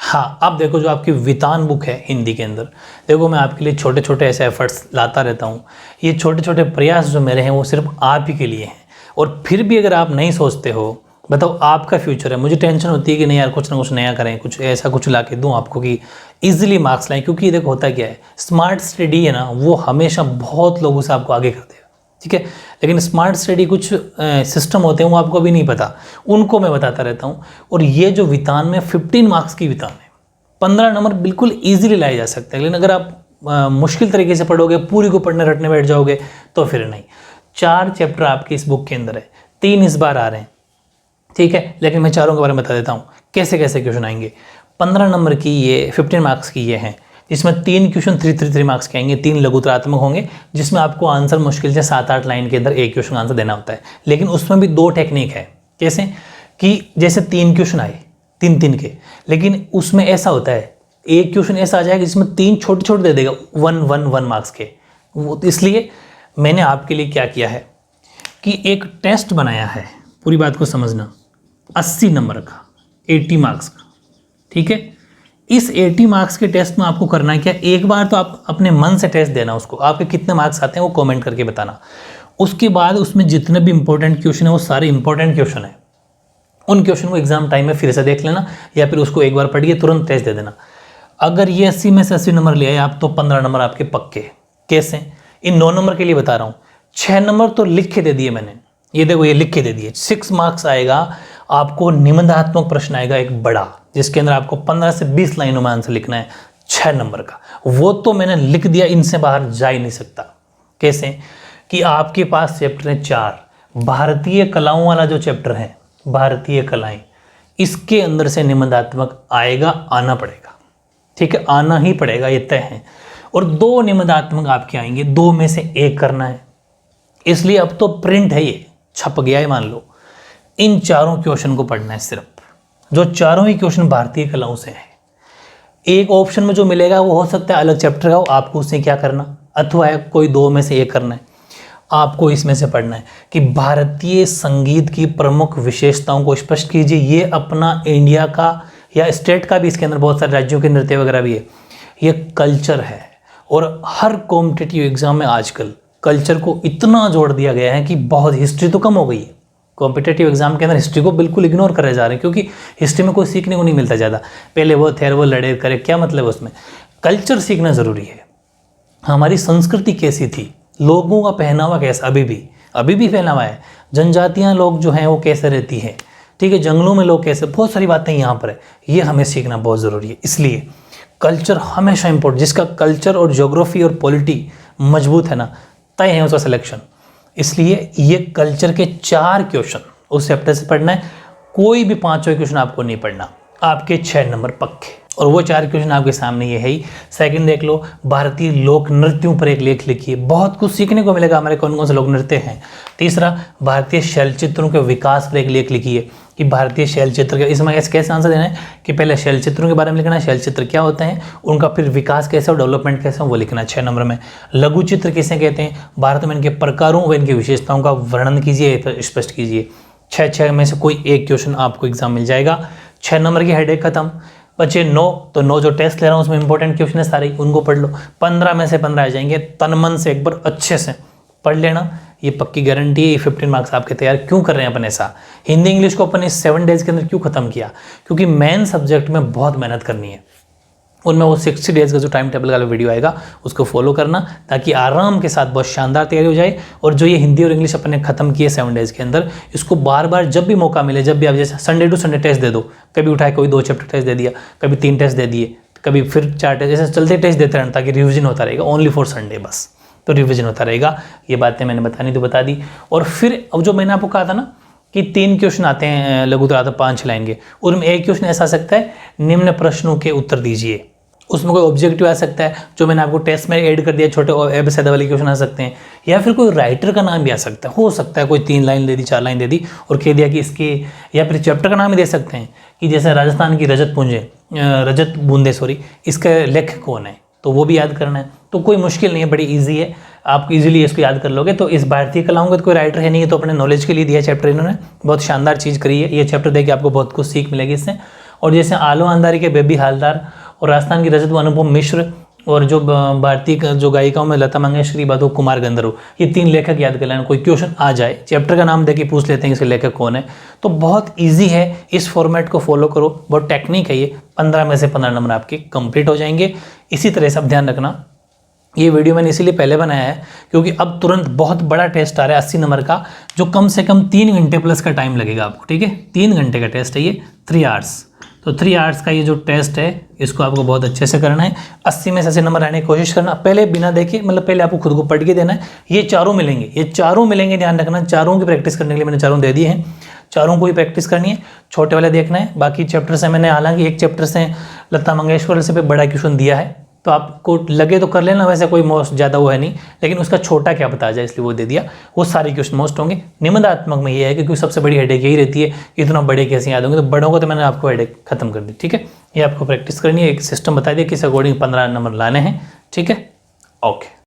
हाँ, अब देखो जो आपकी वितान बुक है हिंदी के अंदर, देखो मैं आपके लिए छोटे छोटे ऐसे एफर्ट्स लाता रहता हूँ। ये छोटे छोटे प्रयास जो मेरे हैं वो सिर्फ आप ही के लिए हैं। और फिर भी अगर आप नहीं सोचते हो, बताओ आपका फ्यूचर है, मुझे टेंशन होती है कि नहीं यार कुछ ना कुछ नया करें, कुछ ऐसा कुछ ला के दूँ आपको कि ईजिली मार्क्स लाएं। क्योंकि देखो होता क्या है, स्मार्ट स्टडी है ना, वो हमेशा बहुत लोगों से आपको आगे कर देगा, ठीक है। लेकिन स्मार्ट स्टडी कुछ सिस्टम होते हैं वो आपको अभी नहीं पता, उनको मैं बताता रहता हूँ। और ये जो वितान में 15 मार्क्स की वितान है, 15 नंबर बिल्कुल ईजिली लाए जा सकते हैं। लेकिन अगर आप मुश्किल तरीके से पढ़ोगे, पूरी को पढ़ने रटने बैठ जाओगे तो फिर नहीं। 4 चैप्टर आपके इस बुक के अंदर है, 3 इस बार आ रहे हैं, ठीक है। लेकिन मैं चारों के बारे में बता देता हूँ कैसे कैसे क्वेश्चन आएंगे। 15 नंबर की ये 15 मार्क्स की ये हैं, जिसमें 3 क्वेश्चन 3 मार्क्स के आएंगे, 3 लघुतरात्मक होंगे, जिसमें आपको आंसर मुश्किल से 7-8 लाइन के अंदर एक क्वेश्चन आंसर देना होता है। लेकिन उसमें भी 2 टेक्निक है। कैसे कि जैसे 3 क्वेश्चन आए 3 के, लेकिन उसमें ऐसा होता है एक क्वेश्चन ऐसा आ जाएगा जिसमें 3 छोटे छोटे दे देगा 1 मार्क्स के। वो इसलिए मैंने आपके लिए क्या किया है कि एक टेस्ट बनाया है, पूरी बात को समझना, 80 नंबर का, 80 मार्क्स का, ठीक है। इस 80 मार्क्स के टेस्ट में आपको करना है क्या, एक बार तो आप अपने मन से टेस्ट देना उसको, आपके कितने मार्क्स आते हैं वो कमेंट करके बताना। उसके बाद उसमें जितने भी इंपॉर्टेंट क्वेश्चन है वो सारे इंपॉर्टेंट क्वेश्चन है, उन क्वेश्चन को एग्जाम टाइम में फिर से देख लेना, या फिर उसको एक बार पढ़िए तुरंत टेस्ट दे देना। अगर ये 80 में से 80 नंबर ले आए आप तो 15 नंबर आपके पक्के। कैसे, इन 9 नंबर के लिए बता रहा हूँ। 6 नंबर तो लिख के दे दिए मैंने, ये देखो ये लिख के दे दिए। 6 मार्क्स आएगा आपको, निबंधात्मक प्रश्न आएगा एक बड़ा, जिसके अंदर आपको 15 से 20 लाइनों में आंसर लिखना है 6 नंबर का। वो तो मैंने लिख दिया, इनसे बाहर जा ही नहीं सकता। कैसे कि आपके पास चैप्टर है 4, भारतीय कलाओं वाला जो चैप्टर है, भारतीय कलाएं, इसके अंदर से निबंधात्मक आएगा, आना पड़ेगा, ठीक है, आना ही पड़ेगा, ये तय है। और 2 निबंधात्मक आपके आएंगे, 2 में से 1 करना है। इसलिए अब तो प्रिंट है, ये छप गया है मान लो। इन चारों क्वेश्चन को पढ़ना है सिर्फ, जो चारों ही क्वेश्चन भारतीय कलाओं से है। एक ऑप्शन में जो मिलेगा वो हो सकता है अलग चैप्टर का हो, आपको उससे क्या करना, अथवा कोई 2 में से 1 करना है। आपको इसमें से पढ़ना है कि भारतीय संगीत की प्रमुख विशेषताओं को स्पष्ट कीजिए। ये अपना इंडिया का या स्टेट का भी, इसके अंदर बहुत सारे राज्यों के नृत्य वगैरह भी है, ये कल्चर है। और हर कॉम्पिटिटिव एग्जाम में आजकल कल्चर को इतना जोड़ दिया गया है कि बहुत, हिस्ट्री तो कम हो गई है, कॉम्पिटिटिव एग्जाम के अंदर हिस्ट्री को बिल्कुल इग्नोर करे जा रहे हैं, क्योंकि हिस्ट्री में कोई सीखने को नहीं मिलता ज़्यादा। पहले वो थे वो लड़े करे, क्या मतलब है उसमें, कल्चर सीखना ज़रूरी है। हमारी संस्कृति कैसी थी, लोगों का पहनावा कैसा, अभी भी पहनावा है, जनजातियाँ लोग जो हैं वो कैसे रहती है, ठीक है, जंगलों में लोग कैसे, बहुत सारी बातें यहाँ पर है, ये हमें सीखना बहुत ज़रूरी है। इसलिए कल्चर हमेशा इंपॉर्टेंट, जिसका कल्चर और ज्योग्राफी और पॉलिटी मजबूत है ना, तय है उसका सिलेक्शन। इसलिए ये कल्चर के 4 क्वेश्चन उस चैप्टर से पढ़ना है, कोई भी 5वां क्वेश्चन आपको नहीं पढ़ना, आपके 6 नंबर पक्के। और वो 4 क्वेश्चन आपके सामने ये है ही। सेकंड देख लो, भारतीय लोक नृत्यों पर एक लेख लिखिए, बहुत कुछ सीखने को मिलेगा हमारे कौन कौन से लोक नृत्य हैं। तीसरा, भारतीय शैलचित्रों के विकास पर एक लेख लिखिए कि भारतीय शैलचित्र के, इसमें कैसे आंसर देना है कि पहले शैलचित्रों के बारे में लिखना है, शैलचित्र क्या होते हैं, उनका फिर विकास कैसे और डेवलपमेंट कैसे वो लिखना है 6 नंबर में। लघु चित्र किसे कहते हैं, भारत में इनके प्रकारों व इनकी विशेषताओं का वर्णन कीजिए, स्पष्ट कीजिए। 6 में से कोई एक क्वेश्चन आपको एग्जाम मिल जाएगा। 6 नंबर की हेडेक खत्म। बचे 9, तो 9 जो टेस्ट ले रहा हूँ उसमें इंपॉर्टेंट क्वेश्चन है सारे, उनको पढ़ लो। 15 में से 15 आ जाएंगे, तन मन से एक बार अच्छे से पढ़ लेना, ये पक्की गारंटी है। ये 15 मार्क्स आपके तैयार क्यों कर रहे हैं अपन ऐसा, हिंदी इंग्लिश को अपन इस 7 डेज के अंदर क्यों खत्म किया, क्योंकि मेन सब्जेक्ट में बहुत मेहनत करनी है। उनमें वो 60 डेज का जो टाइम टेबल का वीडियो आएगा उसको फॉलो करना, ताकि आराम के साथ बहुत शानदार तैयारी हो जाए। और जो ये हिंदी और इंग्लिश अपन ने खत्म किए 7 डेज के अंदर, इसको बार बार जब भी मौका मिले, जब भी आप जैसे संडे टू संडे टेस्ट दे दो, कभी उठाए कोई 2 चैप्टर टेस्ट दे दिया, कभी 3 टेस्ट दे दिए, कभी फिर 4 टेस्ट, जैसे चलते टेस्ट देते रहना, ताकि रिविजन होता रहेगा। ओनली फॉर संडे बस, तो रिविजन होता रहेगा। ये बातें मैंने बतानी तो बता दी। और फिर अब जो मैंने आपको कहा था ना कि 3 क्वेश्चन आते हैं लघुतरात्मक 5 लाइन के, उनमें एक क्वेश्चन ऐसा आ सकता है, निम्न प्रश्नों के उत्तर दीजिए। उसमें कोई ऑब्जेक्टिव आ सकता है, जो मैंने आपको टेस्ट में ऐड कर दिया, छोटे एबेसेदा वाले क्वेश्चन आ सकते हैं, या फिर कोई राइटर का नाम भी आ सकता है। हो सकता है कोई 3 लाइन दे दी, 4 लाइन दे दी और कह दिया कि इसके, या फिर चैप्टर का नाम ही दे सकते हैं कि जैसे राजस्थान की रजत बूंदे इसका लेखक कौन है, तो वो भी याद करना है। तो कोई मुश्किल नहीं है, बड़ी ईजी है, आप इजीली इसको याद कर लोगे। तो इस भारतीय कलाओं का तो कोई राइटर है नहीं, है तो अपने नॉलेज के लिए दिया चैप्टर, इन्होंने बहुत शानदार चीज़ करी है। ये चैप्टर देख के आपको बहुत कुछ सीख मिलेगी इससे। और जैसे आलो अंधारी के बेबी हालदार और राजस्थान की रजत व अनुपम मिश्र और जो भारतीय जो गायिकाओं में लता मंगेशकर बाद कुमार गंधर्व, ये 3 लेखक याद कर लेना। कोई क्वेश्चन आ जाए चैप्टर का नाम देके पूछ लेते हैं इसके लेखक कौन है, तो बहुत ईजी है। इस फॉर्मेट को फॉलो करो, बहुत टेक्निक है ये। 15 में से 15 नंबर आपके कंप्लीट हो जाएंगे। इसी तरह से अब ध्यान रखना, ये वीडियो मैंने इसीलिए पहले बनाया है क्योंकि अब तुरंत बहुत बड़ा टेस्ट आ रहा है 80 नंबर का, जो कम से कम 3 घंटे प्लस का टाइम लगेगा आपको, ठीक है। 3 घंटे का टेस्ट है ये, 3 आवर्स। तो 3 आवर्स का ये जो टेस्ट है इसको आपको बहुत अच्छे से करना है। 80 में से 80 नंबर आने की कोशिश करना। पहले बिना देखे, मतलब पहले आपको खुद को पढ़ के देना है। ये चारों मिलेंगे, ये चारों मिलेंगे, ध्यान रखना। चारों की प्रैक्टिस करने के लिए मैंने चारों दे दिए हैं, चारों को ही प्रैक्टिस करनी है। छोटे वाले देखना है, बाकी चैप्टर से मैंने हालांकि एक चैप्टर से लता मंगेशकर से पे बड़ा क्वेश्चन दिया है, तो आपको लगे तो कर लेना, वैसे कोई मोस्ट ज़्यादा वो है नहीं, लेकिन उसका छोटा क्या बता जाए इसलिए वो दे दिया। वो सारे क्वेश्चन मोस्ट होंगे। निबंधात्मक में ये है क्योंकि सबसे बड़ी हेडेक यही रहती है, इतना बड़े कैसे याद होंगे, तो बड़ों को तो मैंने आपको हेडेक खत्म कर दी, ठीक है। ये आपको प्रैक्टिस करनी है, एक सिस्टम बता दिया किस अकॉर्डिंग 15 नंबर लाने हैं, ठीक है। ओके।